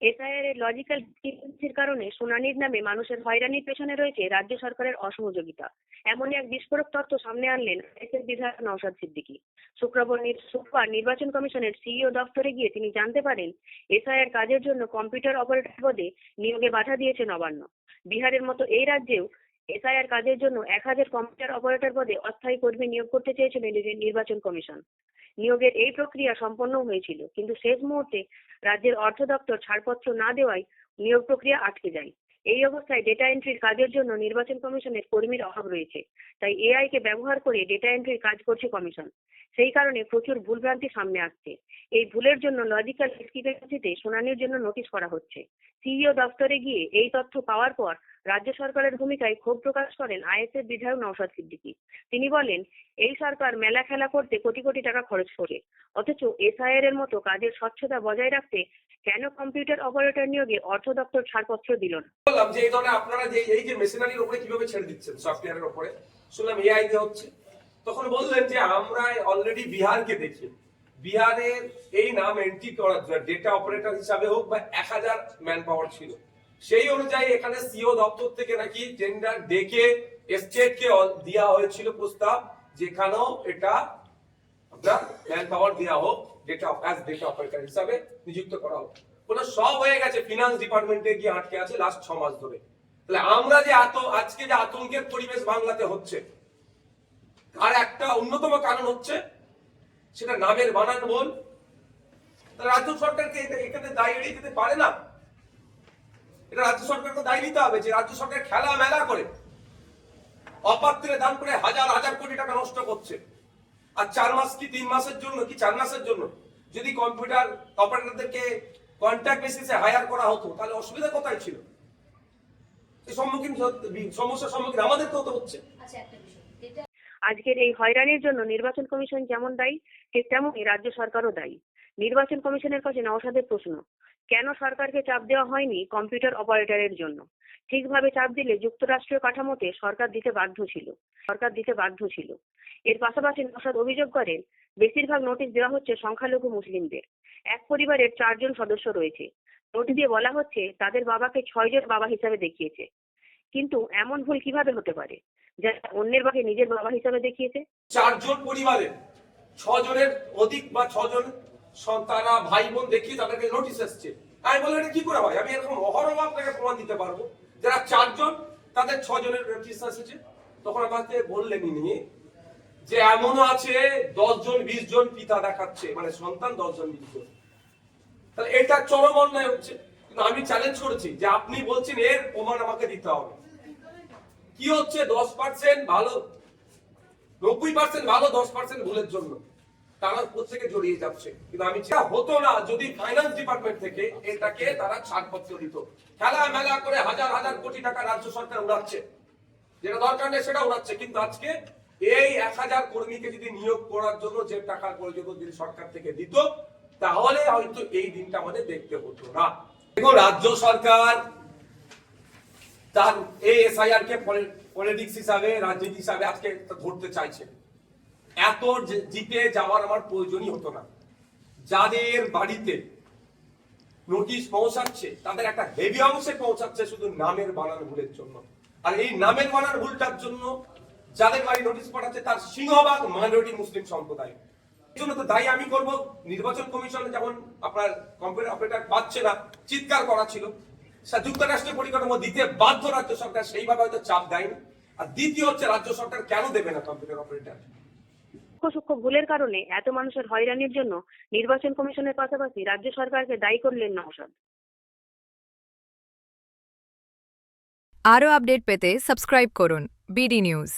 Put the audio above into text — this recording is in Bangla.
এসআইআর এর লজিক্যাল ডিসক্রিপেন্সির কারণে শুনানির নামে মানুষের হয়রানির পেছনে রয়েছে রাজ্য সরকারের অসহযোগিতা। এমনই এক বিস্ফোরক তথ্য সামনে আনলেন আইএসএফ বিধায়ক নওশাদ সিদ্দিকী। শুক্রবার নির্বাচন কমিশনের সিইও দফতরে গিয়ে তিনি জানতে পারেন এসআইআর কাজের জন্য কম্পিউটার অপারেটর পদে নিয়োগে বাধা দিয়েছে নবান্ন। বিহারের মতো এই রাজ্যেও এসআইআর কাজের জন্য 1000 কম্পিউটার অপারেটর পদে অস্থায়ী কর্মী নিয়োগ করতে চেয়েছিল নির্বাচন কমিশন। নিয়োগের এই প্রক্রিয়া সম্পন্ন হয়েছিল, কিন্তু শেষ মুহূর্তে রাজ্যের অর্থ দপ্তর ছাড়পত্র না দেওয়ায় নিয়োগ প্রক্রিয়া আটকে যায়। এই অবস্থায় ডেটা এন্ট্রির কাজের জন্য নির্বাচন কমিশনের কর্মীর অভাব রয়েছে, তাই এআই কে ব্যবহার করে ডেটা এন্ট্রির কাজ করছে কমিশন। সেই কারণে প্রচুর ভুলভ্রান্তি সামনে আসছে। এই ভুলের জন্য লজিক্যাল ডিসক্রিপেন্সিতে শুনানির জন্য নোটিশ করা হচ্ছে। সিইও দপ্তরে গিয়ে এই তথ্য পাওয়ার পর রাজ্য সরকারের ভূমিকায় ক্ষোভ প্রকাশ করেন আইএসএফ বিধায়ক নওশাদ সিদ্দিকী। তিনি বলেন, এই সরকার মেলা খেলা করতে কোটি কোটি টাকা খরচ করে, অথচ এসআইআর এর মতো কাজের স্বচ্ছতা বজায় রাখতে কেন কম্পিউটার অপারেটর নিয়োগে অর্থ দপ্তর ছাড়পত্র দিল না? বললাম যে এই ধরনের আপনারা যে এই যে মেশিনারির উপরে কিভাবে ছেড়ে দিচ্ছেন, সফটওয়্যারের উপরে শুনলাম এআই দিয়ে হচ্ছে। তখন বললেন যে আমরা অলরেডি বিহারকে দেখি, বিহারের এই নাম এন্ট্রি করার জন্য ডেটা অপারেটর হিসাবে হোক বা 1000 ম্যান পাওয়ার ছিল। সেই অনুযায়ী এখানে সিও দপ্তর থেকে নাকি টেন্ডার ডেকে স্টেটকে দেওয়া হয়েছিল প্রস্তাব, যেখানেও এটা আপনার ম্যান পাওয়ার দেওয়া হোক, ডেটা অপারেটর হিসাবে নিযুক্ত করা হোক। ওটা সব হয়ে গেছে, ফিনান্স ডিপার্টমেন্টে গিয়ে আটকে আছে লাস্ট 6 মাস ধরে। তাহলে আমরা যে আজকে যে আতঙ্কের পরিবেশ বাংলাতে হচ্ছে, আর একটা অন্যতম কারণ হচ্ছে সেটা নামের বানান ভুল। রাজ্য সরকারকে এখানে দায় এড়িয়ে যেতে পারে না। এটা রাজ্য সরকারকে দায় নিতে হবে যে রাজ্য সরকার খেলা মেলা করে অপাত্রে দান করে হাজার হাজার কোটি টাকা নষ্ট করছে। আর 4 মাস কি 3 মাসের জন্য কি 4 মাসের জন্য যদি কম্পিউটার অপারেটরদেরকে কন্ট্রাক্ট বেসিসে হায়ার করা হতো, তাহলে অসুবিধা কোথায় ছিল? এই সমস্যার সম্মুখীন আমাদের তো হচ্ছে। আজকের এই হয়রানির জন্য নির্বাচন কমিশন যেমন দায়ী, ঠিক তেমনই রাজ্য সরকারও দায়ী। নির্বাচন কমিশনের কাছে নওশাদের প্রশ্ন, কেন সরকারকে চাপ দেওয়া হয়নি কম্পিউটার অপারেটরের জন্য? ঠিকভাবে চাপ দিলে যুক্তরাষ্ট্রীয় কাঠামোতে সরকার দিতে বাধ্য ছিল। এর পাশাপাশি নওশাদ অভিযোগ করেন, বেশিরভাগ নোটিশ দেওয়া হচ্ছে সংখ্যালঘু মুসলিমদের। এক পরিবারের 4 জন সদস্য রয়েছে। নোট দিয়ে বলা হচ্ছে তাদের বাবাকে 6 জন বাবা হিসাবে দেখিয়েছে। কিন্তু এমন ভুল কিভাবে হতে পারে, যারা অন্যের বাবাকে নিজের বাবা হিসাবে দেখিয়েছে? 4 জন পরিবারের 6 জনের অধিক বা 6 জন সন্তানরা ভাই বোন দেখিয়ে তাদেরকে নোটিশ এসছে। আমি বললাম এটা কি করে হয়? আমি এরকম অহরহ আপনাকে প্রমাণ দিতে পারবো যারা 4 জন তাদের 6 জনের নোটিশ এসেছে। তখন আমাকে বললেন ইনি যে এমনও আছে 10 জন 20 জন পিতা দেখাচ্ছে, মানে সন্তান 10 জন 20 জন। তাহলে এটা চরম অন্যায় হচ্ছে। কিন্তু আমি চ্যালেঞ্জ করেছি যে আপনি বলছেন এর প্রমাণ আমাকে দিতে হবে। কি হচ্ছে? 10% ভালো, 90% ভালো, 10% ভুলের জন্য তারা প্রত্যেকে জড়িয়ে যাচ্ছে। কিন্তু আমি হতো না যদি ফাইন্যান্স ডিপার্টমেন্ট থেকে এটাকে তারা ছাড়পত্র দিত। খেলা মেলা করে হাজার হাজার কোটি টাকা রাজ্য সরকার উড়াচ্ছে, যেটা দরকার নেই সেটা উড়াচ্ছে। কিন্তু আজকে এই 1000 কর্মীকে যদি নিয়োগ করার জন্য যে টাকার প্রয়োজন যদি সরকার থেকে দিত, তাহলে হয়তো এই দিনটা আমাদের দেখতে হতো না। দেখুন, রাজ্য সরকার তার এই এসআইআর কে পলিটিক্স হিসাবে, রাজনীতি হিসাবে আজকে ধরতে চাইছে। এত জিতে যাওয়ার আমার প্রয়োজনই হতো না। যাদের বাড়িতে নোটিশ পৌঁছাচ্ছে তাদের একটা হেভি অংশে পৌঁছাচ্ছে শুধু নামের বানান ভুলের জন্য। আর এই নামের বানান ভুলটার জন্য যাদের বাড়ি নোটিশ পাঠাচ্ছে তার সিংহভাগ মাইনরিটি মুসলিম সম্প্রদায়। এই জন্য তো দায়ী আমি করব। নির্বাচন কমিশনে যেমন আপনার কম্পিউটার অপারেটর পাচ্ছে না, চিৎকার করা ছিল, যুক্তরাষ্ট্রের পরিকাঠামো দিতে বাধ্য রাজ্য সরকার, সেইভাবে হয়তো চাপ দেয়নি। আর দ্বিতীয় হচ্ছে রাজ্য সরকার কেন দেবে না কম্পিউটার অপারেটর? সূক্ষ্ম ভুলের কারণে এত মানুষের হয়রানির জন্য নির্বাচন কমিশনের পাশাপাশি রাজ্য সরকারকে দায়ী করলেন নওশাদ। আরও আপডেট পেতে সাবস্ক্রাইব করুন বিডি নিউজ।